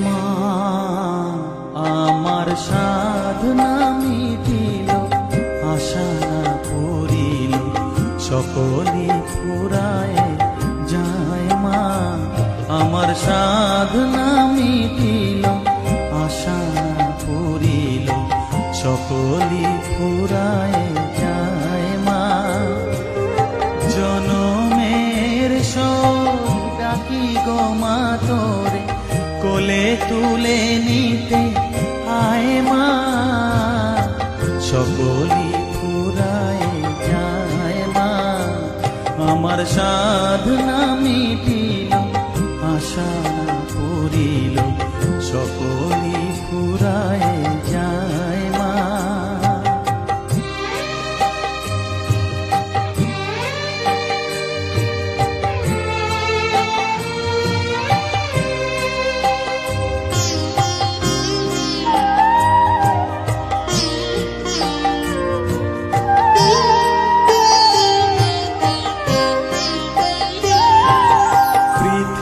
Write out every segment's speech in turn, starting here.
মা আমার সাধনা মিটিল, আশা না পূরিল, সকলে ফুরায় যায়। মা আমার সাধনা মিটিল, আশা না পূরিল, সকলে ফুরায় যায়। মা জনমের শোক ডাকি গো মা তোরে, কোলে তুলে নিতে আয়। মা সকলি ফুরায় যায়। মা আমার সাধনা মিটিল, আশা পূরিল, সকলি ফুরায় যায়। মা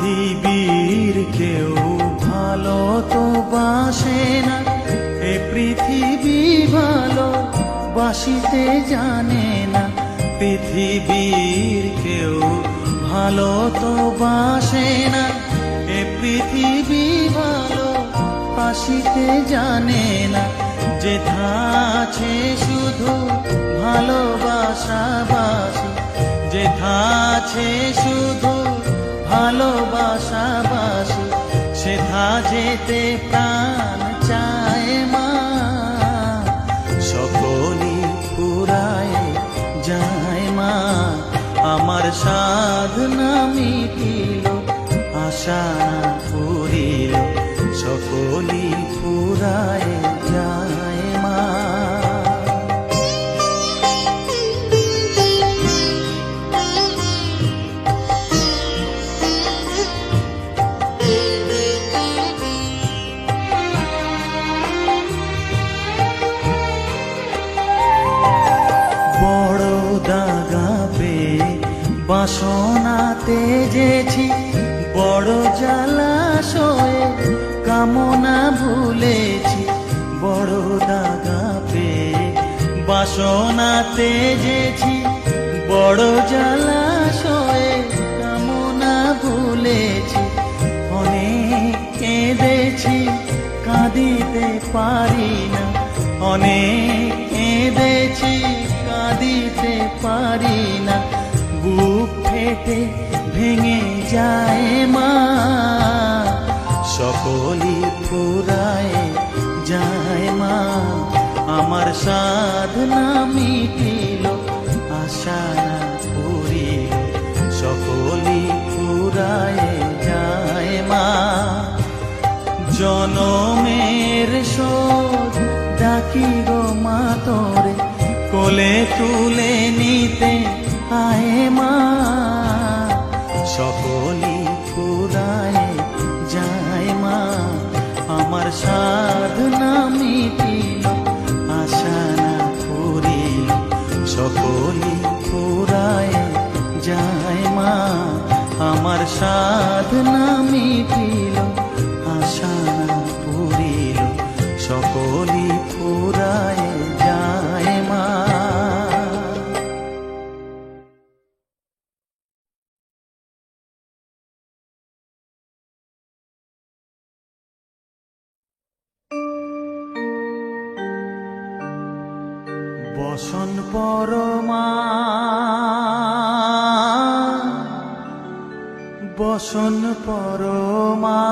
পৃথিবীর কেউ ভালো তো বাসে না, এ পৃথিবী ভালো বাসিতে জানে না। পৃথিবীর কেউ ভালো তো বাসে না, এ পৃথিবী ভালো বাসিতে জানে না। যেথা আছে শুধু ভালোবাসা বাসি, যেথা আছে শুধু ভালোবাসা বাসি, সেথা যেতে প্রাণ চায়। মা সকলি ফুরায় যায়। মা আমার সাধনা মিটিল, আশা পূরিল, সকলি ফুরায় যায়। মা বড় দাগা পেয়ে বাসনাতে যেছি, বড় জলাশয়ে কামনা ভুলেছি। বড় দাগা পেয়ে বাসনাতে যেছি, বড় জলাশয়ে কামনা ভুলেছি। অনেক কেঁদেছি কাঁদিতে পারি না, অনেক কেঁদেছি কাঁদিতে পারি না। বুক ফেটে ভেঙে যায়। মা সকলি ফুরায় যায়। মা আমার সাধনা মিটিল, আশা না পূরিল, সকলি ফুরায় যায়। মা জনমের শোক ডাকি গো মা তোরে, কোলে তুলে নিতে আয়। মা সকলি ফুরায় যায়। মা আমার সাধনা মিটিল, আশা না পূরিল, সকলি ফুরায় যায়। মা আমার সাধনা মিটিল, আশা না পূরিল, সকলি ফুরায় যায়। মা বসন পরমা বসন পরমা,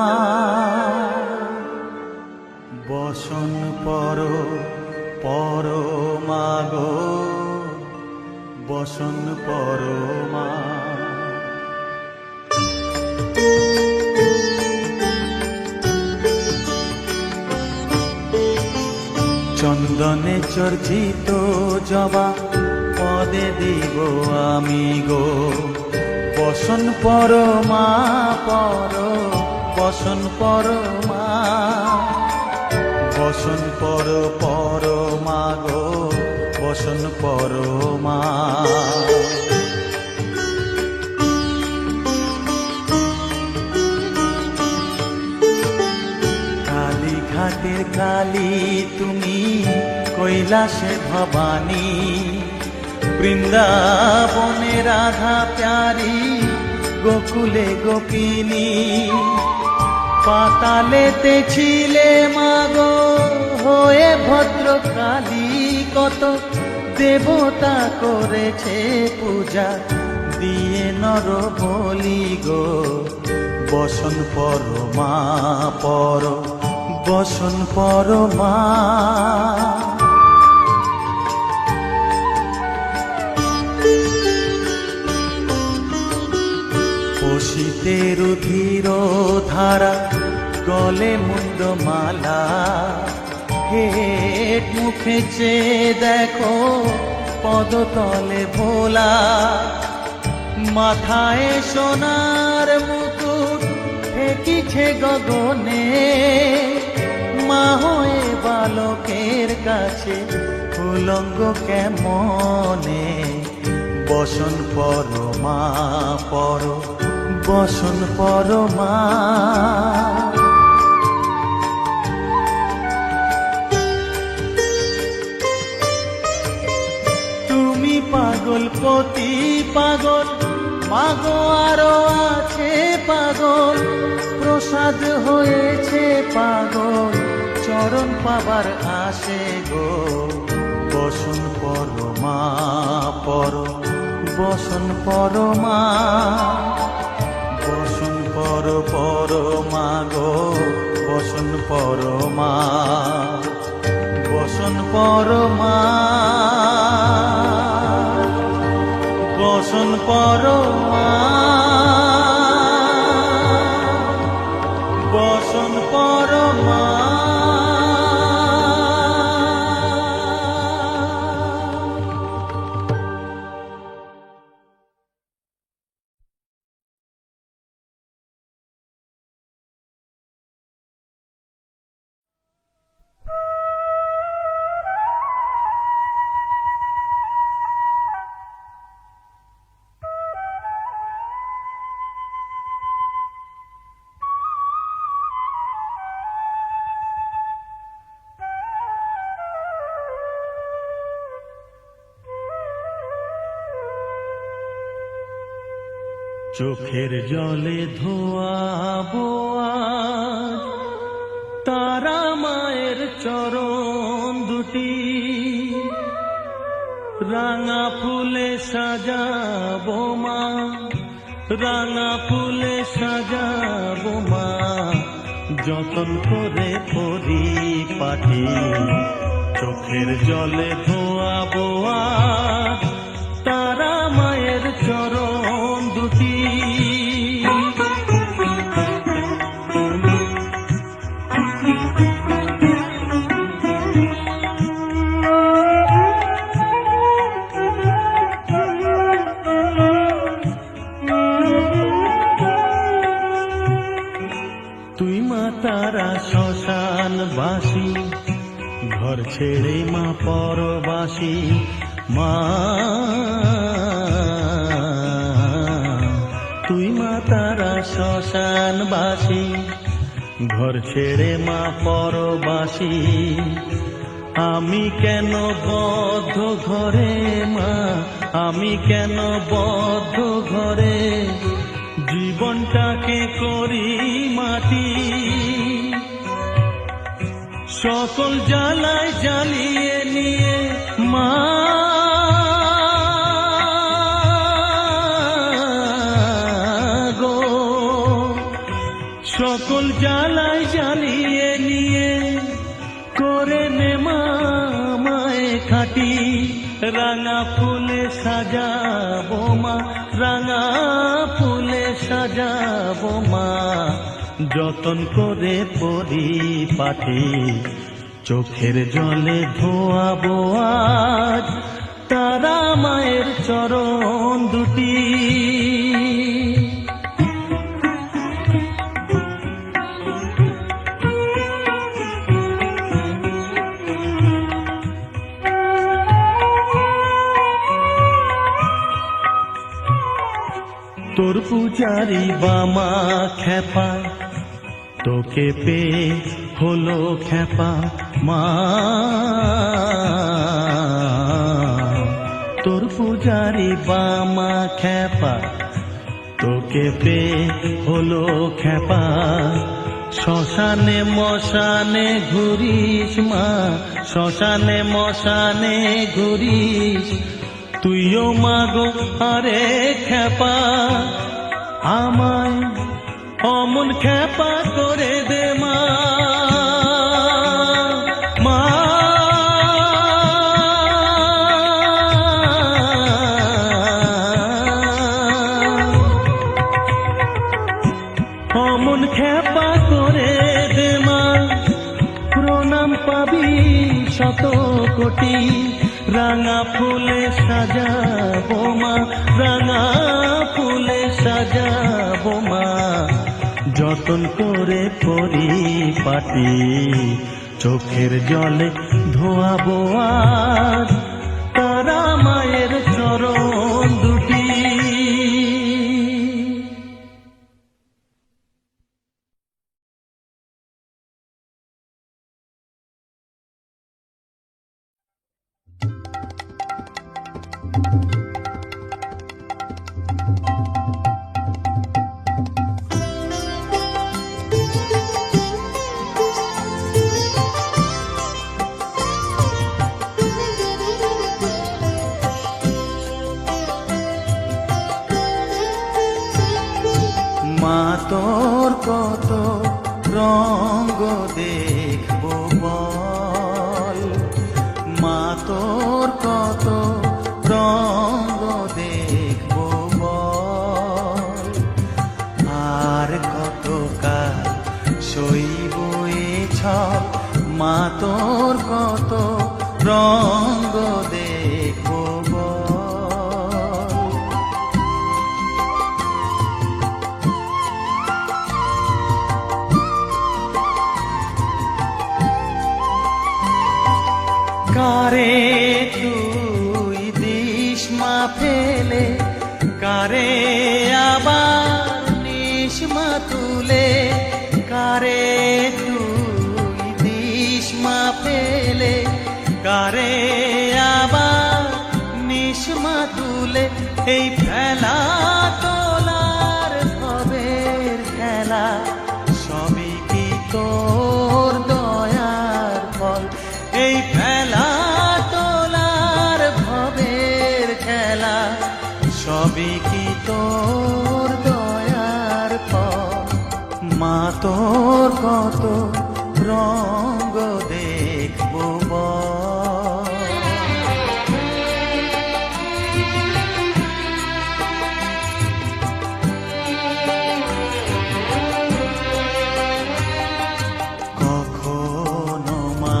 বসন পরমা গো, বসন পরমা। চন্দনে চর্চিত জবা পদে দিব আমি গো, বসন পরমা বসন পরমা, বসন পরমা গো, বসন পরমা। ঘাটের কালী তুমি, কৈলাসে ভবানী, বৃন্দাবনে রাধা প্যারি, গোকুলে গোপিনী। পাতালেতে ছিলে মাগো হয়ে ভদ্রকালী, কত দেবতা করেছে পূজা দিয়ে নর বলি গো। বসন পরমা পর, বসন পরমা। পশিতে রুধির ধারা, গলে মুন্ড মালা, হেট মুখে চেয়ে দেখো পদতলে ভোলা। মাথায় সোনার মুকুট ঠেকিছে গগনে, মা হয়ে বালকের কাছে উলঙ্গ কেমনে। বসন পরমা পর, বসন পরমা। তুমি পাগল পতি পাগল, মাগো আরো আছে পাগল, প্রসাদ হয়েছে পাগল, চরণ পাবার আসে গো। বসন পরমা পর, বসন পরমা। বসন পর পরমা গো, বসন পরমা, বসন পরমা, বসন পরমা, বসন পরমা। চোখের জলে ধোয়াবো আজ তারা মায়ের চরণ দুটি, রাঙা ফুলে সাজাবো মা, রাঙা ফুলে সাজাবো মা, যতন করে পরিপাটি। চোখের জলে ধোয়াবো আজ তারা মায়ের চরণ দুটি। তুই মা তারা শ্মশানবাসী, ঘর ছেড়ে মা পরবাসী। মা তুই মা তারা শ্মশানবাসী, ঘর ছেড়ে মা পরবাসী। আমি কেন বদ্ধ ঘরে মা, আমি কেন বদ্ধ ঘরে, জীবনটাকে করি মাটি। সকল জ্বালায় জ্বালিয়ে নিয়ে মা গো, সকল জ্বালায় জ্বালিয়ে নিয়ে করে নে মা মায়ে খাটি। রাঙা ফুলে সাজাবো মা, রাঙা ফুলে সাজাবো মা, যতন করে পরিপাটি। চোখের জলে ধোয়াবো আজ তারা মায়ের চরণ দুটি। তোর পূজারি বামা খেপা, তোকে পেয়ে হলো খ্যাপা মা, তোর পূজারি বামা খ্যাপা। তোকে পেয়ে হলো খ্যাপা, শ্মশানে মশানে ঘুরিস মা, শ্মশানে মশানে ঘুরিস। তুইও মাগো আরে খ্যাপা, আমায় অমন খ্যাপা করে দে মা। মা অমন খ্যাপা করে দে মা, প্রণাম পাবি শত কোটি। রাঙা ফুলে সাজাবো মা, রাঙা ফুলে সাজাবো মা, যতন করে পরিপাটি। চোখের জলে ধোয়াবো আর তারা মায়ের চরণ দুটি। মা তোর কত রঙ্গ দেখবো বল, মা তোর কত রঙ্গ দেখবো বল। আর কত কাল সইব এ ছল, মা তোর কত রঙ্গ দেখবো বল। কারে তুই দিস মা ফেলে, কারে আবার নিস মা তুলে। কারে তুই দিস মা ফেলে, কারে আবার নিস মা তুলে। এই ফেলা তোলার ভবের খেলা, সবই কি তোর দয়ার ফল। এই ফেলা তোলার ভবের খেলা, সবই কি তোর দয়ার ফল। মা তোর কত রঙ্গ দেখবো বল। কখনো মা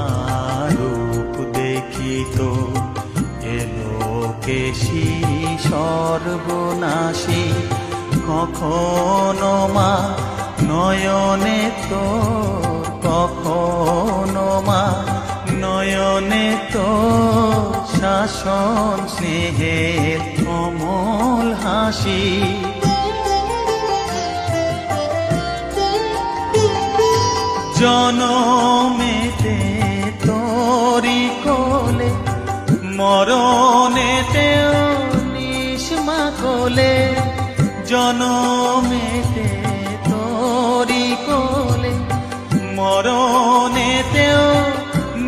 রূপ দেখি তো এলো কেশি সর্বনাশী। কখনো মা নয়নে তোর, কখনো মা নয়নে তোর শাসন স্নেহের অমল হাসি। জনমেতে তোরি কোলে, মরণেতেও নিস মা কোলে। জনমেতে তোরি কোলে, মরণেতেও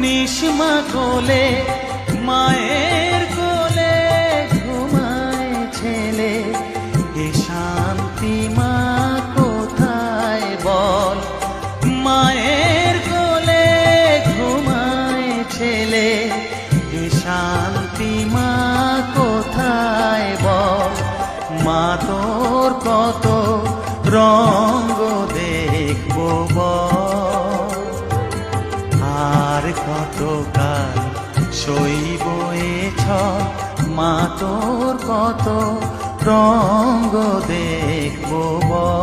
নিস মা কোলে। মায়ের কোলে ঘুমায় ছেলে, এ শান্তি মা কোথায় বল। মায়ের কোলে ঘুমায় ছেলে, এ শান্তি মা কোথায় বল। মা তোর কত রঙ্গ দেখবো বল। আর কত কাল সইব এ ছল, মা তোর কত রঙ্গ দেখবো বল।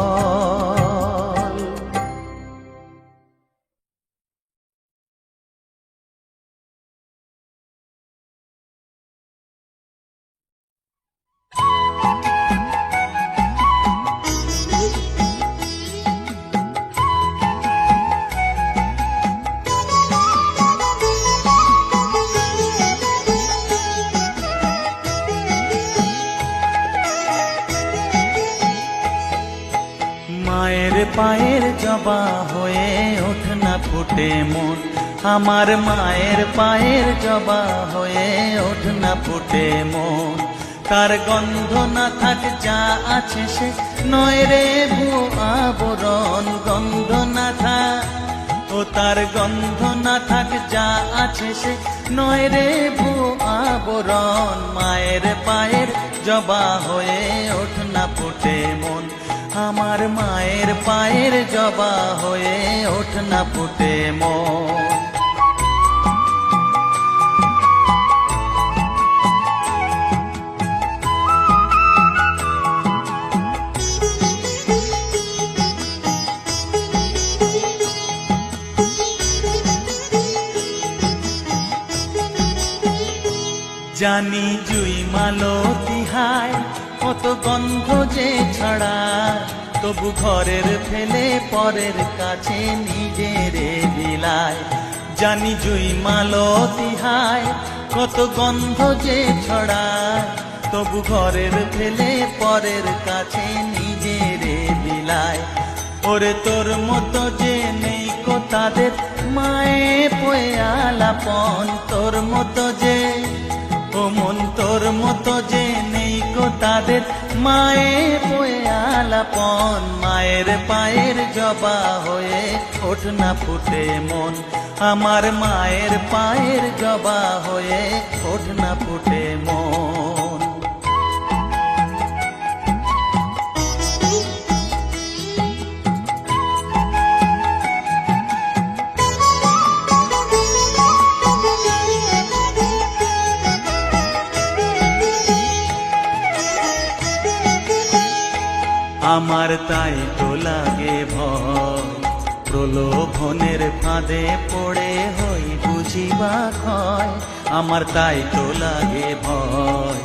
জবা হয়ে ওঠ না ফুটে মন, আমার মায়ের পায়ের জবা হয়ে ওঠ না ফুটে মন। তার গন্ধ না থাক যা আছে সে নয় রে ভুয়ো আবরণ, গন্ধ না থাক ও তার গন্ধ না থাক যা আছে সে নয় রে ভুয়ো আবরণ। মায়ের পায়ের জবা হয়ে ওঠ না ফুটে মন, আমার মায়ের পায়ের জবা হয়ে ওঠ না ফুটে মন। জানি জুই মালতী হায় কত গন্ধ যে ছড়ায়, তবু ঘরের ফেলে পরের কাছে নিজের বিলায়। জানি জুই মালতী হায় কত গন্ধ যে ছড়ায়, তবু ঘরের ফেলে পরের কাছে নিজের বিলায়। ওরে তোর মতো যে নেই কো তাদের মায়ে পয়ে আলাপন, তোর মতো যে ও মন তোর মতো যে নেই কো তাদের মায়ে পয়ে আলাপন। মায়ের পায়ের জবা হয়ে ওঠ না ফুটে মন, আমার মায়ের পায়ের জবা হয়ে ওঠ না ফুটে মন। আমার তাই তো লাগে ভয়, প্রলোভনের ফাঁদে পড়ে হই বুঝিবা ক্ষয়। আমার তাই তো লাগে ভয়,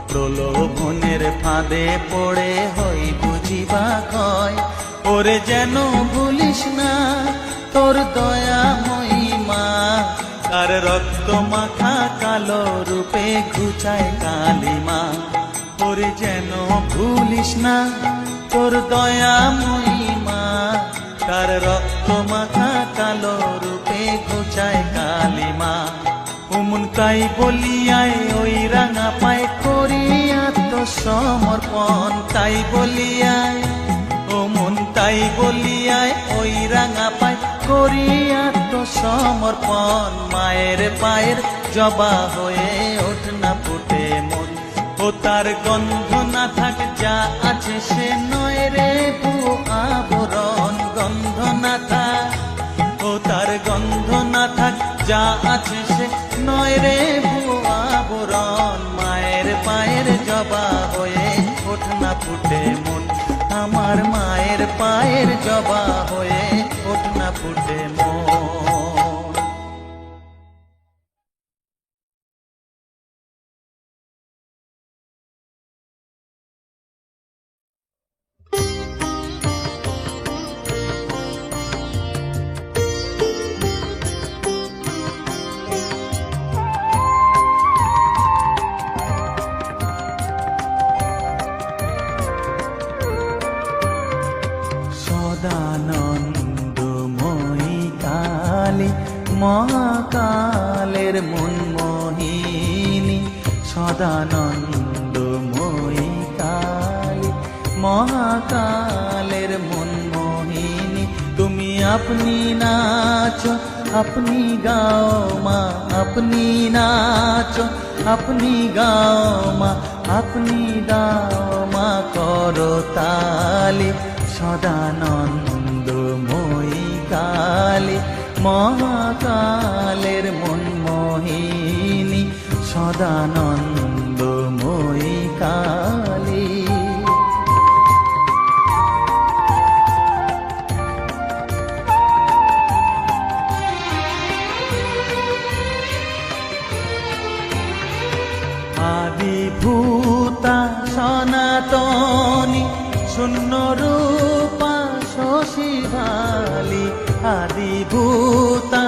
প্রলোভনের ফাঁদে পড়ে হই বুঝিবা ক্ষয়। ওরে যেন ভুলিস না তোর দয়াময়ী মা, তার রক্ত মাখা কালো রূপে ঘুচায় কালিমা। ওরে যেন ভুলিস না তোর দয়াময়ী মা, তার রক্ত মাখা কালো রূপে ঘুচায় কালিমা। উমন তাই বলিয়ায় ওই রাঙা পায় করি আত্মসমর্পণ, তাই বলিয়ায় ও মন তাই বলিয়ায় ওই রাঙা পায় করি আত্মসমর্পণ। মায়ের পায়ের জবা হয়ে ওঠ না ফুটে মন, ও তার গন্ধ না থাক যা আছে সে নয় রে ভুয়ো আবরণ, গন্ধ না থাক ও তার গন্ধ না থাক যা আছে সে নয় রে ভুয়ো আবরণ। মায়ের পায়ের জবা হয়ে ওঠ না ফুটে মন, আমার মায়ের পায়ের জবা হয়ে ওঠ না ফুটে মন। সদানন্দময়ী কালী মহাকালের মনমোহিনী, সদানন্দময়ী কালী মহাকালের মনমোহিনী। তুমি আপনি নাচো আপনি গাও মা, আপনি নাচো আপনি গাও মা, আপনি দাও মা করো তালি। সদানন্দময়ী কালী মহাকালের মনমোহিনী, সদানন্দময়ী কালী। আদিভূতা সনাতনী শূন্য রূপা শশীভালি, আদিভূতা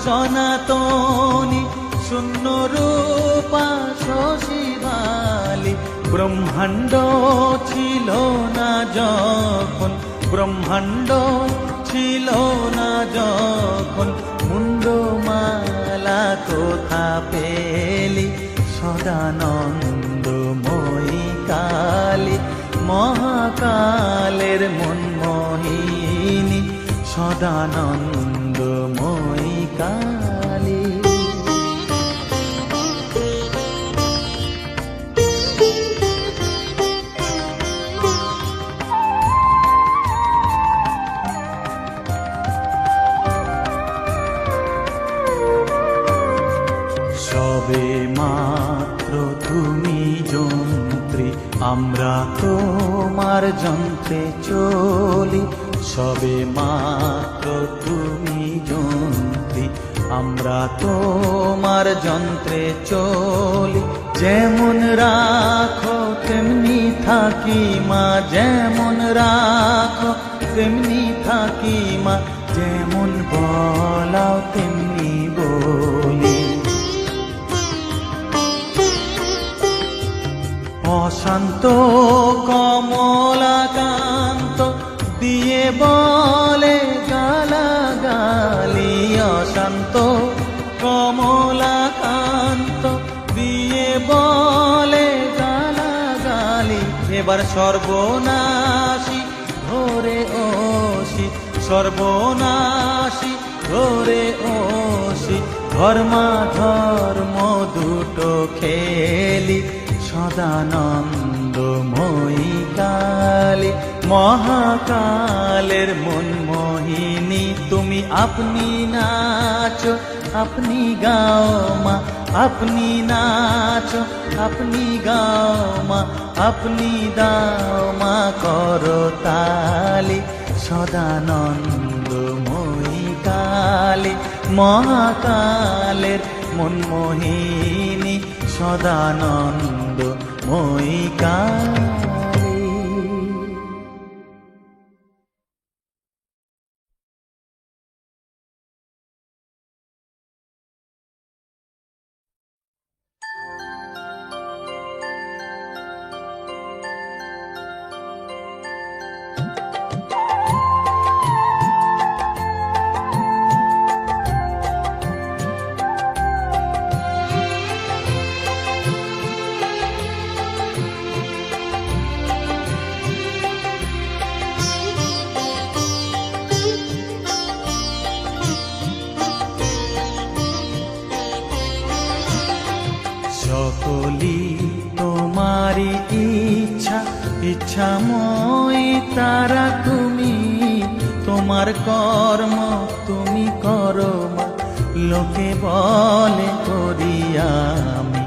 সনাতনী শূন্য রূপা শশীভালি। ব্রহ্মাণ্ড ছিল না যখন, ব্রহ্মাণ্ড ছিল না যখন মুন্ডমালা কোথা পেলি সদানন্দময়ী কালী মহাকালের মনমোহিনী সদানন্দময়ী কালী। সবে মাত্র তুমি যন্ত্রী আমরা তোমার যন্ত্রে চলি, সবে মাত্র তুমি যন্ত্রী আমরা তোমার যন্ত্রে চলি। যেমন রাখো তেমনি থাকি মা, যেমন রাখো তেমনি থাকি মা, যেমন বলাও তেমনি বলি। অশান্ত কমলাকান্ত দিয়ে বলে গালাগালি, অশান্ত কমলাকান্ত দিয়ে বলে গালাগালি। এবার সর্বনাশী ধরে ওসি, সর্বনাশী ধরে ওসি, ধর্মাধর্ম দুটো খেলি সদানন্দময়ী কালী মহাকালের মনমোহিনী। তুমি আপনি নাচো আপনি গাও মা, আপনি নাচো আপনি গাও মা, আপনি দাও মা করো তালি সদানন্দময়ী কালী মহাকালের মনমোহিনী সদানন্দময়ী কালী। সকলি তোমারি ইচ্ছা, ইচ্ছাময়ী তারা তুমি, তোমার কর্ম তুমি করো মা, লোকে বলে করি আমি।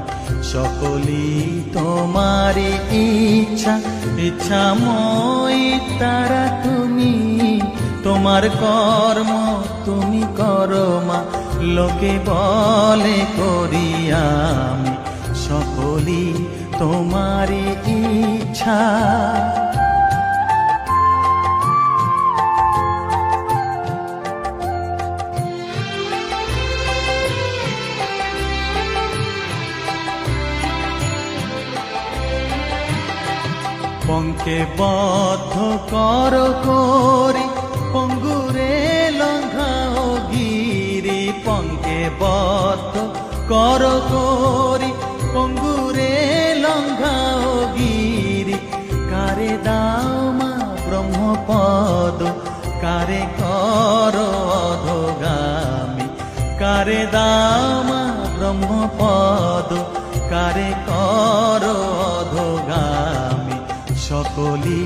সকলি তোমারি ইচ্ছা, ইচ্ছাময়ী তারা তুমি, তোমার কর্ম তুমি করো মা, লোকে বলে করি আমি। সকলি তোমারি ইচ্ছা। পঙ্কে বদ্ধ কর করি পঙ্গুরে লঙ্ঘাও গিরি, পঙ্কে বদ্ধ কর করি পঙ্গুরে লঙ্ঘাও গিরি। কারে দাও মা ব্রহ্মপদ, কারে কর অধোগামী, কারে দাও মা ব্রহ্মপদ, কারে কর অধোগামী। সকলি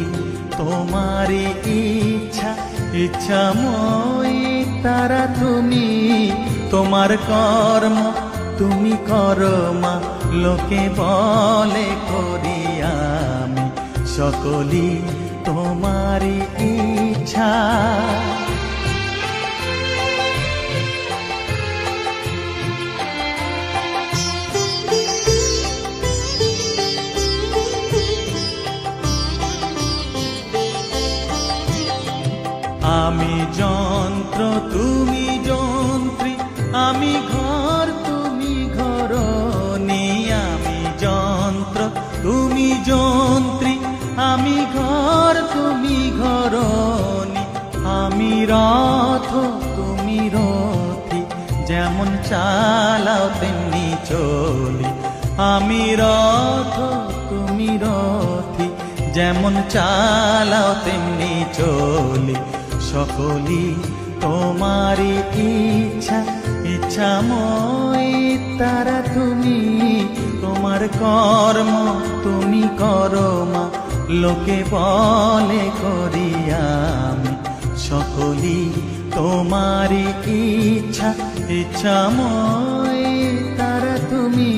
তোমারি ইচ্ছা, ইচ্ছাময়ী তারা তুমি, তোমার কর্ম তুমি করো মা, লোকে বলে করি আমি। সকলি তোমারি ইচ্ছা। আমি যন্ত্র তুমি যন্ত্রী, আমি ঘর তুমি ঘরণী। আমি যন্ত্র তুমি যন্ত্রী, আমি ঘর তুমি ঘরণী। আমি রথ তুমি রথি, যেমন চালাও তেমনি চলি। আমি রথ তুমি রথি, যেমন চালাও তেমনি চলি। সকলই তোমারই ইচ্ছা, ইচ্ছাময় তারা তুমি। তোমার কর্ম তুমি করো মা, লোকে বলে করি আমি। সকলই তোমারই ইচ্ছা, ইচ্ছাময় তারা তুমি।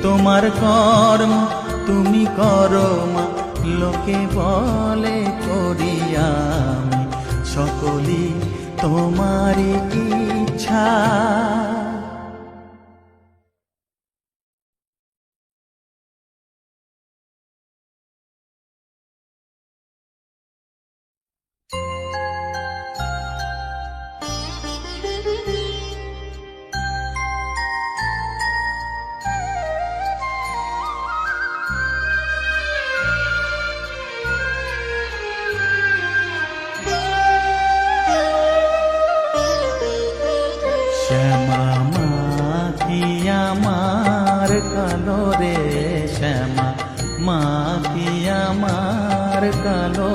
তোমার কর্ম তুমি করো মা, লোকে বলে করি আমি। সকলই তোমারই ইচ্ছা। শ্যামা মা কি আমার কালো রে, শ্যামা মা কি আমার কালো।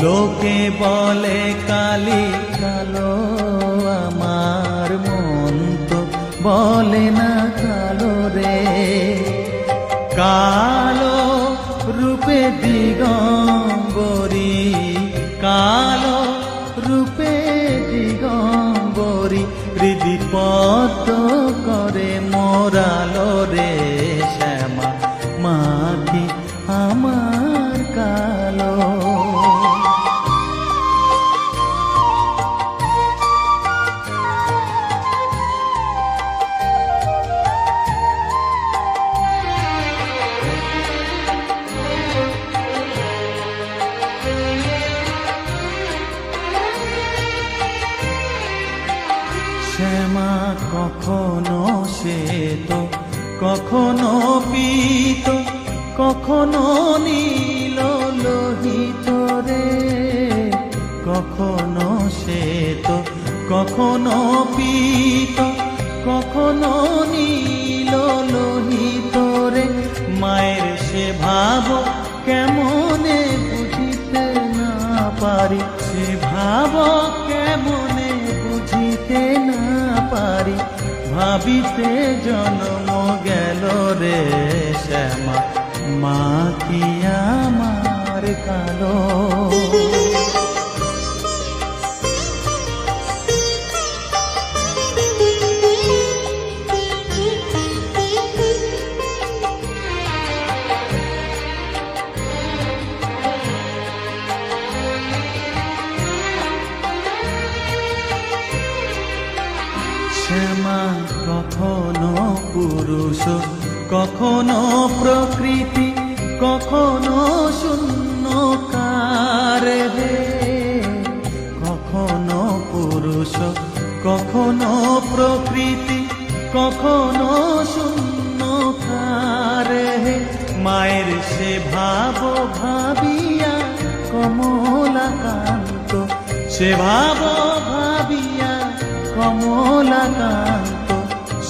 লোকে বলে কালি কালো, আমার মন তো বলে না কালো রে। কালো রূপে দিগম্বরী, কালো রূপে দিগম্বরী, হৃদি পদ্ম করে মোরালো রে। শ্যামা মা কি আমার কালো। শ্যামা কখনো শ্বেত, কখনো পীত, কখনো নীল লোহিত রে। কখনো শ্বেত, কখনো পীত, কখনো নীল লোহিত রে। মায়ের সে ভাব কেমনে বুঝিতে না পারি, সে ভাব কেমনে বুঝিতে না পারি। ভাবিতে জন্ম গেল রে, শ্যামা মা কি আমার কালো। শ্যামা কখনো পুরুষ, কখনো প্রকৃতি, কখনো শূন্যকার হে। কখনো পুরুষ, কখনো প্রকৃতি, কখনো শূন্যকার হে। মায়ের সে ভাব ভাবিয়া কমলাকান্ত, সে ভাব ভাবিয়া কমলাকান্ত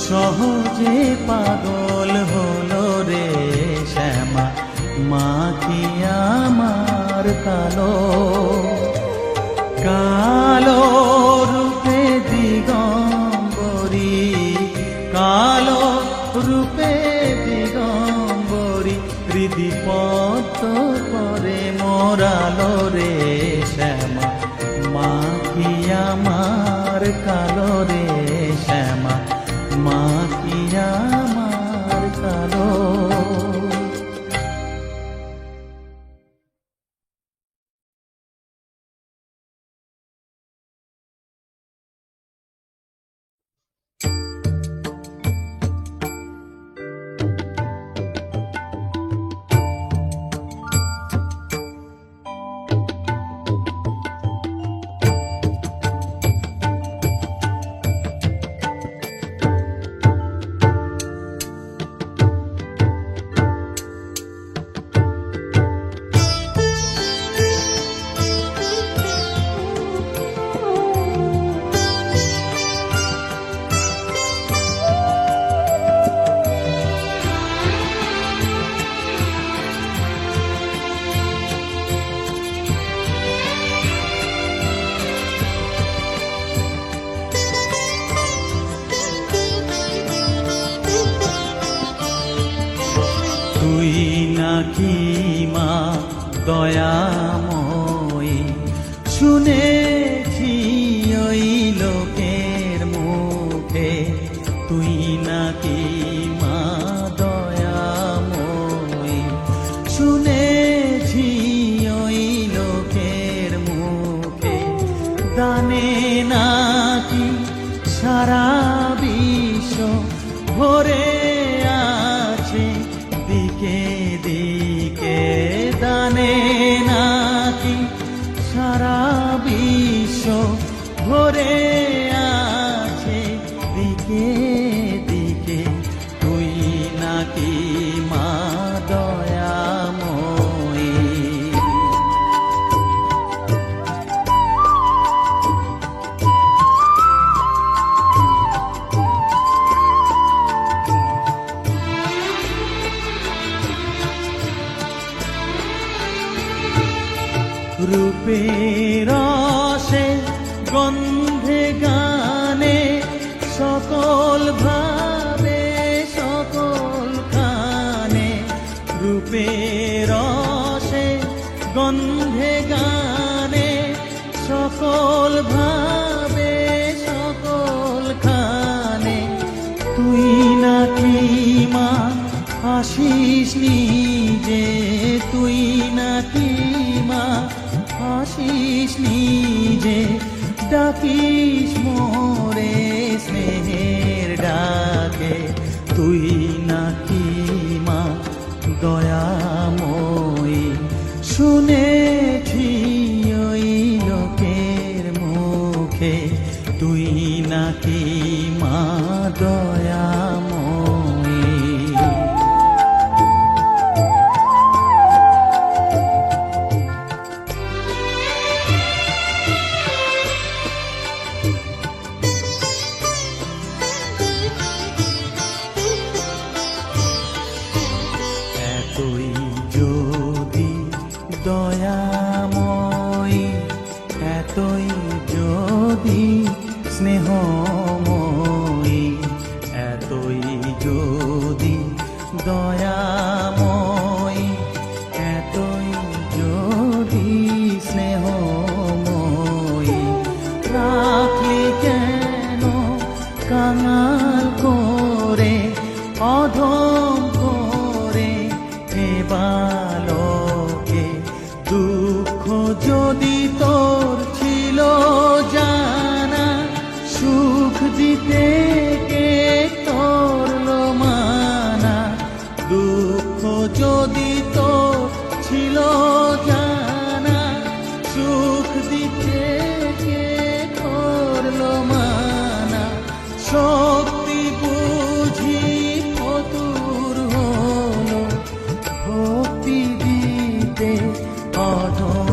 সহজে পাগল হলো রে। শ্যামা মা কি আমার কালো। কালো রূপে দিগম্বরী, কালো রূপে দিগম্বরী, হৃদি পদ্ম করে মোরালো রে। শ্যামা মা কি আমার কালো রে, শ্যামা মা কি আমার কালো। নাকি মা দয়াময়ী, শুনেছি ওই লোকের মুখে তুই নাকি মা দয়াময়ী, শুনেছি ওই লোকের মুখে দানে নাকি সারা বিশ্ব ভরে আছে দিকে দিকে, দানে নাকি সারা বিশ্ব ভরে আছে দিকে দিকে, তুই নাকি মা দয়াময়ী। রূপের রসে গন্ধে গানে সকল ভাবে সকল খানে, রূপের রসে গন্ধে গানে সকল ভাবে সকল খানে, তুই নাকি মা আসিস নিজে, তুই নাকি মা আসিস নিজে, ডাকিস মোরে স্নেহের ডাকে, তুই নাকি মা দয়াময়ী, শুনেছি ওই লোকের মুখে তুই নাকি মা দয়াময়ী। এতই যদি দয়াময়ী, এতই যদি স্নেহময়ী, এতই যদি দয়াময়ী, এতই যদি স্নেহময়ী, রাখলি কেন কাঙাল করে অধম করে এ বালকে, দুঃখ যদি তোর ছিল জানা, সুখ দিতে কে তোরলো মানা, দুঃখ যদি তোর ছিল জানা, সুখ দিতে কে তোরলো মানা, শক্তি বুঝি ফতুর হলো ভক্তি দিতে অধম